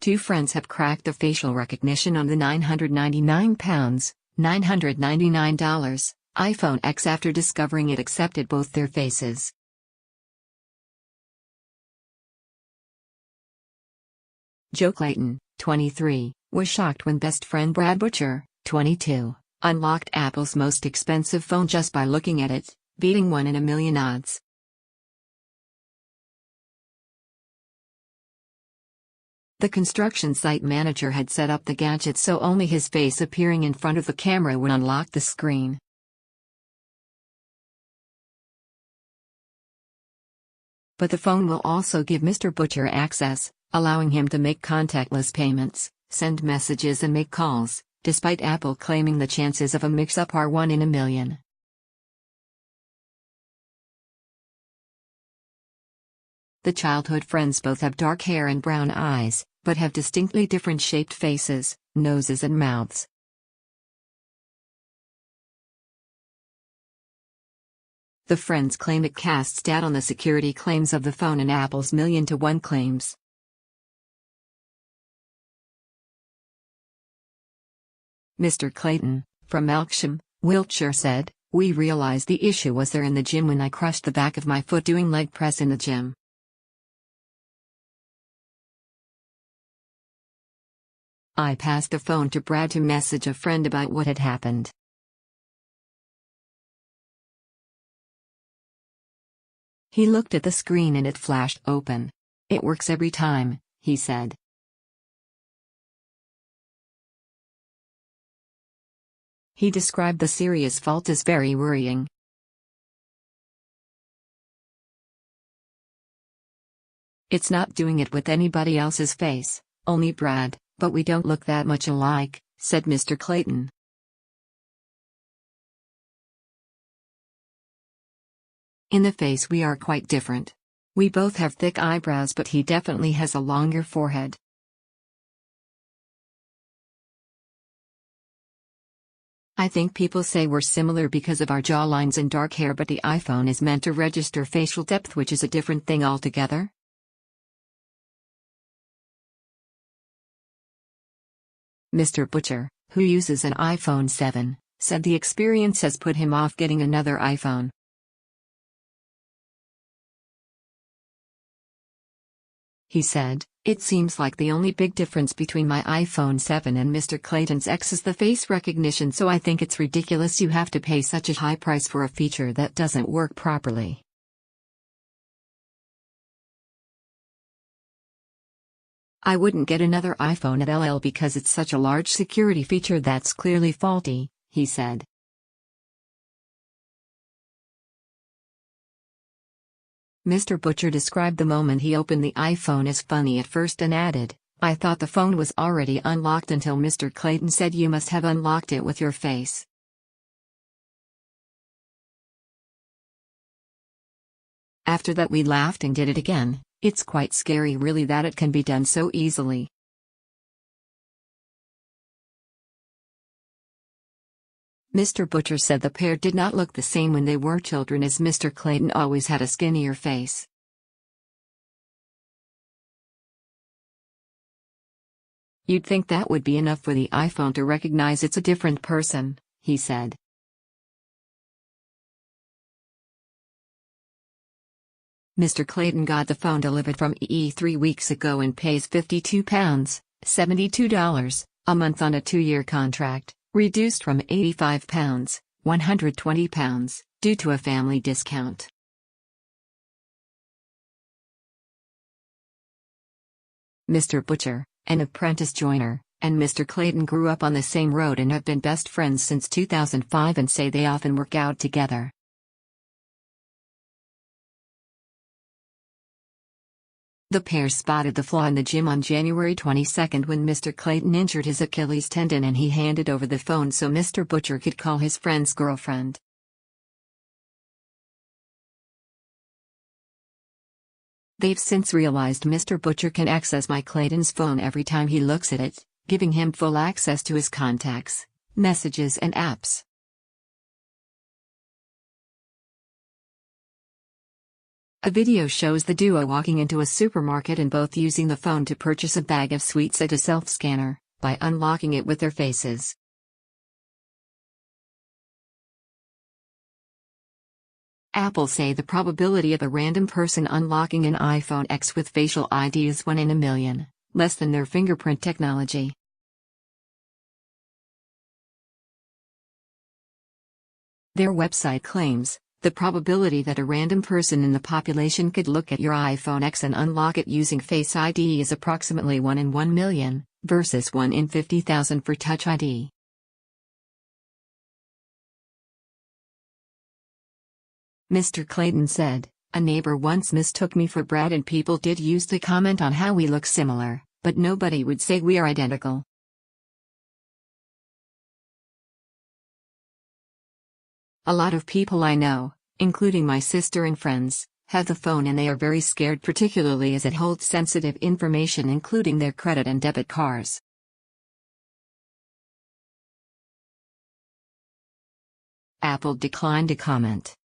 two friends have cracked the facial recognition on the £999, $999 iPhone X after discovering it accepted both their faces. Joe Clayton, 23, was shocked when best friend Brad Butcher, 22, unlocked Apple's most expensive phone just by looking at it, beating 1 in a million odds. The construction site manager had set up the gadget so only his face appearing in front of the camera would unlock the screen. But the phone will also give Mr. Butcher access, allowing him to make contactless payments, send messages and make calls, despite Apple claiming the chances of a mix-up are 1 in a million. The childhood friends both have dark hair and brown eyes, but have distinctly different shaped faces, noses and mouths. The friends claim it casts doubt on the security claims of the phone and Apple's million-to-one claims. Mr. Clayton, from Melksham, Wiltshire said, "We realized the issue was there in the gym when I crushed the back of my foot doing leg press in the gym. I passed the phone to Brad to message a friend about what had happened. He looked at the screen and it flashed open. It works every time," he said. He described the serious fault as very worrying. "It's not doing it with anybody else's face, only Brad, but we don't look that much alike," said Mr. Clayton. "In the face we are quite different. We both have thick eyebrows but he definitely has a longer forehead." "I think people say we're similar because of our jawlines and dark hair, but the iPhone is meant to register facial depth, which is a different thing altogether." Mr. Butcher, who uses an iPhone 7, said the experience has put him off getting another iPhone. He said, "It seems like the only big difference between my iPhone 7 and Mr. Clayton's X is the face recognition, so I think it's ridiculous you have to pay such a high price for a feature that doesn't work properly." "I wouldn't get another iPhone at LL because it's such a large security feature that's clearly faulty," he said. Mr. Butcher described the moment he opened the iPhone as funny at first and added, "I thought the phone was already unlocked until Mr. Clayton said you must have unlocked it with your face." "After that we laughed and did it again. It's quite scary really that it can be done so easily." Mr. Butcher said the pair did not look the same when they were children, as Mr. Clayton always had a skinnier face. "You'd think that would be enough for the iPhone to recognize it's a different person," he said. Mr. Clayton got the phone delivered from EE 3 weeks ago and pays £52, $72, a month on a 2-year contract, reduced from £85, £120, due to a family discount. Mr. Butcher, an apprentice joiner, and Mr. Clayton grew up on the same road and have been best friends since 2005 and say they often work out together. The pair spotted the flaw in the gym on January 22 when Mr. Clayton injured his Achilles tendon and he handed over the phone so Mr. Butcher could call his friend's girlfriend. They've since realized Mr. Butcher can access Clayton's phone every time he looks at it, giving him full access to his contacts, messages and apps. The video shows the duo walking into a supermarket and both using the phone to purchase a bag of sweets at a self-scanner, by unlocking it with their faces. Apple say the probability of a random person unlocking an iPhone X with facial ID is 1 in a million, less than their fingerprint technology. Their website claims, the probability that a random person in the population could look at your iPhone X and unlock it using Face ID is approximately 1 in 1 million, versus 1 in 50,000 for Touch ID. Mr. Clayton said, "A neighbor once mistook me for Brad and people did used to comment on how we look similar, but nobody would say we are identical. A lot of people I know, including my sister and friends, have the phone and they are very scared, particularly as it holds sensitive information including their credit and debit cards." Apple declined to comment.